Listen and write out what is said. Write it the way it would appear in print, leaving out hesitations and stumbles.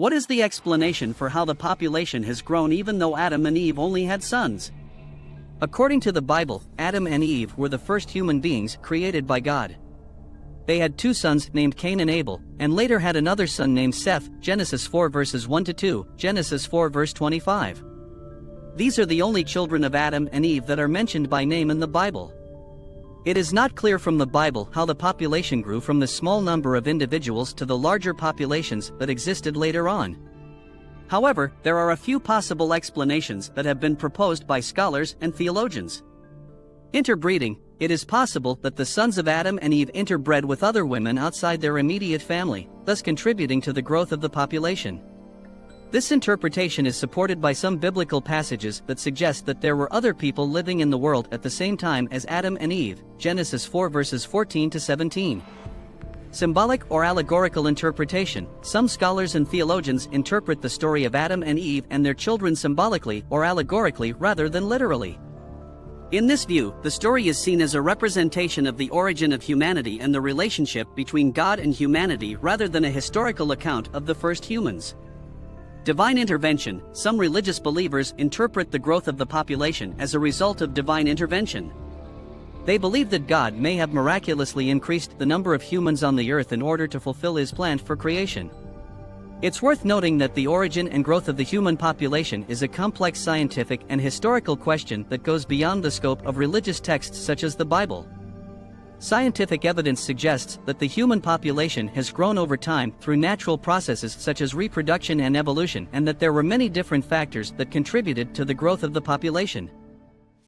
What is the explanation for how the population has grown even though Adam and Eve only had sons? According to the Bible, Adam and Eve were the first human beings created by God. They had two sons named Cain and Abel, and later had another son named Seth, Genesis 4 verses 1-2, Genesis 4 verse 25. These are the only children of Adam and Eve that are mentioned by name in the Bible. It is not clear from the Bible how the population grew from the small number of individuals to the larger populations that existed later on. However, there are a few possible explanations that have been proposed by scholars and theologians. Interbreeding. It is possible that the sons of Adam and Eve interbred with other women outside their immediate family, thus contributing to the growth of the population. This interpretation is supported by some biblical passages that suggest that there were other people living in the world at the same time as Adam and Eve, Genesis 4 verses 14-17. Symbolic or allegorical interpretation. Some scholars and theologians interpret the story of Adam and Eve and their children symbolically or allegorically rather than literally. In this view, the story is seen as a representation of the origin of humanity and the relationship between God and humanity rather than a historical account of the first humans. Divine intervention. Some religious believers interpret the growth of the population as a result of divine intervention. They believe that God may have miraculously increased the number of humans on the earth in order to fulfill His plan for creation. It's worth noting that the origin and growth of the human population is a complex scientific and historical question that goes beyond the scope of religious texts such as the Bible. Scientific evidence suggests that the human population has grown over time through natural processes such as reproduction and evolution, and that there were many different factors that contributed to the growth of the population.